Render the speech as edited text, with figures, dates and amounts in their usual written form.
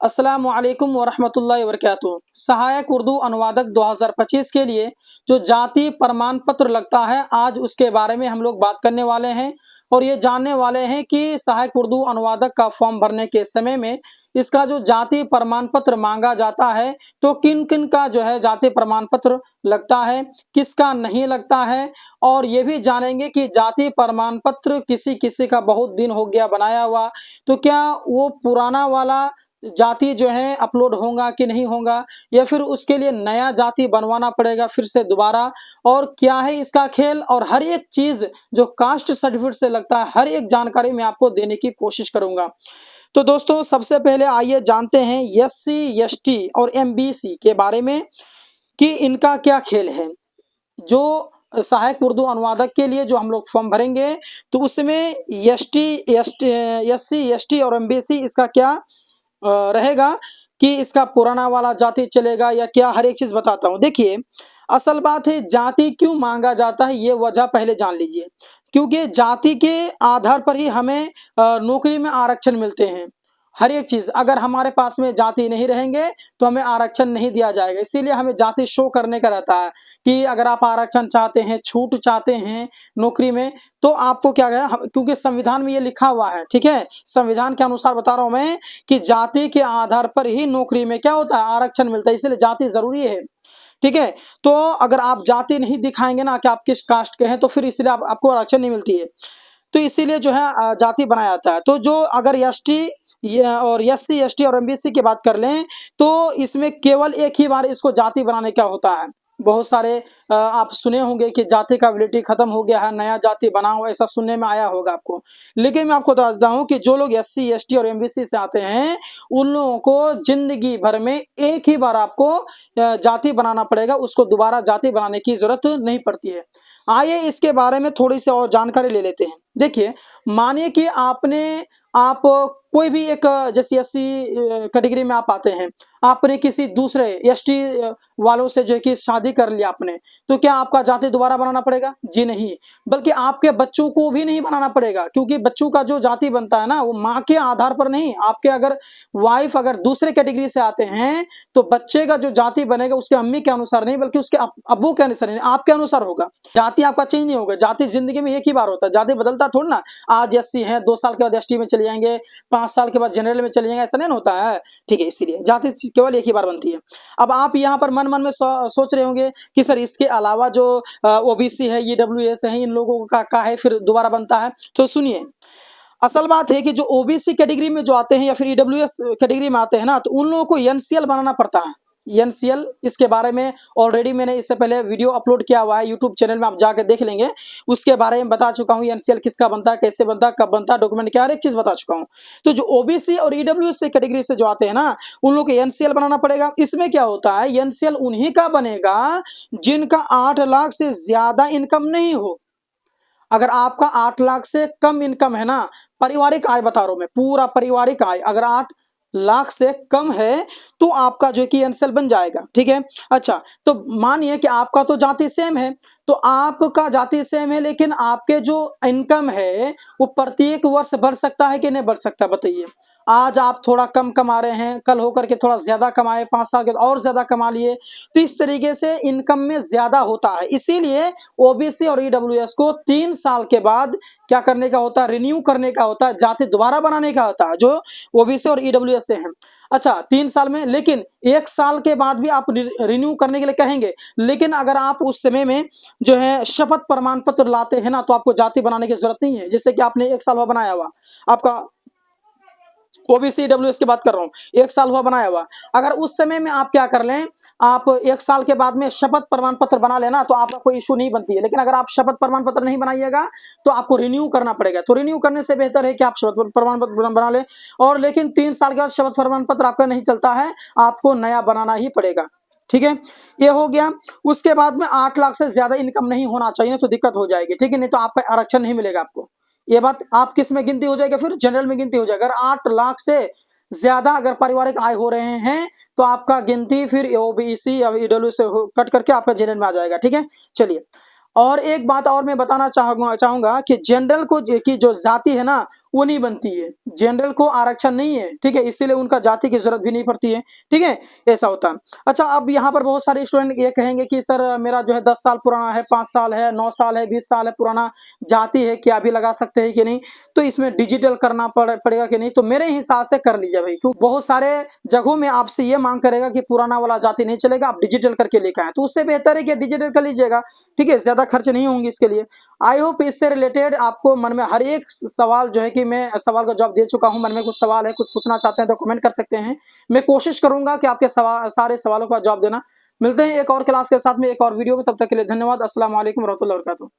अस्सलामुअलैकुम वरहमतुल्लाहि वबरकातुहू। सहायक उर्दू अनुवादक 2025 के लिए जो जाति प्रमाण पत्र लगता है, आज उसके बारे में हम लोग बात करने वाले हैं और ये जानने वाले हैं कि सहायक उर्दू अनुवादक का फॉर्म भरने के समय में इसका जो जाति प्रमाण पत्र मांगा जाता है, तो किन किन का जो है जाति प्रमाण पत्र लगता है, किसका नहीं लगता है। और ये भी जानेंगे कि जाति प्रमाण पत्र किसी किसी का बहुत दिन हो गया बनाया हुआ, तो क्या वो पुराना वाला जाति जो है अपलोड होगा कि नहीं होगा, या फिर उसके लिए नया जाति बनवाना पड़ेगा फिर से दोबारा, और क्या है इसका खेल। और हर एक चीज जो कास्ट सर्टिफिकेट से लगता है, हर एक जानकारी मैं आपको देने की कोशिश करूंगा। तो दोस्तों, सबसे पहले आइए जानते हैं एससी एसटी और एमबीसी के बारे में कि इनका क्या खेल है। जो सहायक उर्दू अनुवादक के लिए जो हम लोग फॉर्म भरेंगे, तो उसमें एससी एसटी और एमबीसी इसका क्या रहेगा कि इसका पुराना वाला जाति चलेगा या क्या, हर एक चीज बताता हूं। देखिए, असल बात है जाति क्यों मांगा जाता है, ये वजह पहले जान लीजिए। क्योंकि जाति के आधार पर ही हमें नौकरी में आरक्षण मिलते हैं। हर एक चीज, अगर हमारे पास में जाति नहीं रहेंगे तो हमें आरक्षण नहीं दिया जाएगा। इसीलिए हमें जाति शो करने का रहता है कि अगर आप आरक्षण चाहते हैं, छूट चाहते हैं नौकरी में, तो आपको क्या है, क्योंकि संविधान में ये लिखा हुआ है, ठीक है। संविधान के अनुसार बता रहा हूं मैं कि जाति के आधार पर ही नौकरी में क्या होता है, आरक्षण मिलता है। इसलिए जाति जरूरी है, ठीक है। तो अगर आप जाति नहीं दिखाएंगे ना कि आप किस कास्ट के हैं, तो फिर इसलिए आपको आरक्षण नहीं मिलती है। तो इसीलिए जो है जाति बनाया जाता है। तो जो अगर एसटी और एससी एसटी और एमबीसी की बात कर लें, तो इसमें केवल एक ही बार इसको जाति बनाने का होता है। बहुत सारे आप सुने होंगे कि जाति का वैलिडिटी खत्म हो गया है, नया जाति बनाओ, ऐसा सुनने में आया होगा आपको। लेकिन मैं आपको बता देता हूं कि जो लोग एससी एसटी और एमबीसी से आते हैं, उन लोगों को जिंदगी भर में एक ही बार आपको जाति बनाना पड़ेगा, उसको दोबारा जाति बनाने की जरूरत नहीं पड़ती है। आइए इसके बारे में थोड़ी सी और जानकारी ले लेते हैं। देखिए, मानिए कि आप कोई भी एक, जैसे एससी कैटेगरी में आप आते हैं, आपने किसी दूसरे एसटी वालों से जो है कि शादी कर लिया आपने, तो क्या आपका जाति दोबारा बनाना पड़ेगा? जी नहीं, बल्कि आपके बच्चों को भी नहीं बनाना पड़ेगा। क्योंकि बच्चों का जो जाति बनता है ना, वो माँ के आधार पर नहीं। आपके अगर वाइफ अगर दूसरे कैटेगरी से आते हैं, तो बच्चे का जो जाति बनेगा उसके अम्मी के अनुसार नहीं, बल्कि उसके अब्बू के अनुसार नहीं, आपके अनुसार होगा। जाति आपका चेंज नहीं होगा। जाति जिंदगी में एक ही बार होता है, जाति बदलता थोड़ा ना। आज एससी है, 2 साल के बाद एसटी में चले जाएंगे, 5 साल के बाद जनरल में चले जाएंगे, ऐसा नहीं होता है, ठीक है। इसीलिए जाति केवल एक ही बार बनती है। अब आप यहाँ पर मन मन में सोच रहे होंगे कि सर इसके अलावा जो ओबीसी है, ईडब्ल्यूएस है, इन लोगों का है फिर दोबारा बनता है। तो सुनिए, असल बात है कि जो ओबीसी कैटेगरी में जो आते हैं या फिर ईडब्ल्यूएस कैटेगरी में आते हैं ना, तो उन लोगों को एनसीएल बनाना पड़ता है। एनसीएल, इसके बारे में ऑलरेडी मैंने इससे पहले वीडियो अपलोड किया हुआ है यूट्यूब चैनल में, आप जाकर देख लेंगे। उसके बारे में बता चुका हूँ, एनसीएल किसका बनता है, कैसे बनता है, कब बनता है, डॉक्यूमेंट क्या, हर एक चीज बता चुका हूँ। तो जो ओबीसी और ईडब्ल्यूएस कैटेगरी से जो आते हैं ना, उन लोग को एनसीएल बनाना पड़ेगा। इसमें क्या होता है, एनसीएल उन्हीं का बनेगा जिनका 8 लाख से ज्यादा इनकम नहीं हो। अगर आपका 8 लाख से कम इनकम है ना, पारिवारिक आय बता रहा हूं मैं, पूरा पारिवारिक आय अगर 8 लाख से कम है, तो आपका जो कि एनसीएल बन जाएगा, ठीक है। अच्छा, तो मानिए कि आपका तो जाति सेम है, तो आपका जाति सेम है, लेकिन आपके जो इनकम है वो प्रत्येक वर्ष बढ़ सकता है कि नहीं बढ़ सकता, बताइए। आज आप थोड़ा कम कमा रहे हैं, कल होकर के थोड़ा ज्यादा कमाए, 5 साल के और ज्यादा कमा लिए, तो इस तरीके से इनकम में ज्यादा होता है। इसीलिए ओबीसी और ईडब्ल्यूएस को 3 साल के बाद क्या करने का होता है, रिन्यू करने का होता है, जाति दोबारा बनाने का होता है, जो ओबीसी और ईडब्ल्यूएस से हैं। अच्छा, 3 साल में, लेकिन 1 साल के बाद भी आप रिन्यू करने के लिए कहेंगे। लेकिन अगर आप उस समय में जो है शपथ प्रमाण पत्र लाते हैं ना, तो आपको जाति बनाने की जरूरत नहीं है। जैसे कि आपने 1 साल हुआ बनाया हुआ, आपका ओबीसी डब्ल्यूएस की बात कर रहा हूं, 1 साल हुआ बनाया हुआ, अगर उस समय में आप क्या कर लें, आप 1 साल के बाद में शपथ प्रमाण पत्र बना लेना, तो आपका कोई इशू नहीं बनती है। लेकिन अगर आप शपथ प्रमाण पत्र नहीं बनाइएगा, तो आपको रिन्यू करना पड़ेगा। तो रिन्यू करने से बेहतर है कि आप शपथ प्रमाण पत्र बना लें। और लेकिन 3 साल के बाद शपथ प्रमाण पत्र आपका नहीं चलता है, आपको नया बनाना ही पड़ेगा, ठीक है। ये हो गया। उसके बाद में 8 लाख से ज्यादा इनकम नहीं होना चाहिए, तो दिक्कत हो जाएगी, ठीक है। नहीं तो आपका आरक्षण नहीं मिलेगा आपको। ये बात आप किस में गिनती हो जाएगा, फिर जनरल में गिनती हो जाएगा। अगर 8 लाख से ज्यादा अगर पारिवारिक आय हो रहे हैं, तो आपका गिनती फिर ओबीसी या ईडब्ल्यू से कट करके आपका जनरल में आ जाएगा, ठीक है। चलिए, और एक बात और मैं बताना चाहूंगा कि जनरल को की जो जाति है ना, वो नहीं बनती है। जनरल को आरक्षण नहीं है, ठीक है, इसीलिए उनका जाति की जरूरत भी नहीं पड़ती है, ठीक है, ऐसा होता है। अच्छा, अब यहाँ पर बहुत सारे स्टूडेंट ये कहेंगे कि सर मेरा जो है 10 साल पुराना है, 5 साल है, 9 साल है, 20 साल है पुराना जाति है, क्या अभी लगा सकते हैं कि नहीं, तो इसमें डिजिटल करना पड़ेगा कि नहीं? तो मेरे हिसाब से कर लीजिए भाई, क्योंकि बहुत सारे जगहों में आपसे ये मांग करेगा कि पुराना वाला जाति नहीं चलेगा, आप डिजिटल करके लेकर आए, तो उससे बेहतर है कि डिजिटल कर लीजिएगा, ठीक है, ज्यादा खर्च नहीं होंगे इसके लिए। आई होप इससे रिलेटेड आपको मन में हर एक सवाल जो है कि मैं सवाल का जवाब दे चुका हूं। मन में कुछ सवाल है, कुछ पूछना चाहते हैं तो कमेंट कर सकते हैं, मैं कोशिश करूंगा कि आपके सारे सवालों का जवाब देना। मिलते हैं एक और क्लास के साथ में, एक और वीडियो में, तब तक के लिए धन्यवाद। अस्सलाम वालेकुम रहमतुल्लाहि व बरकातुहू।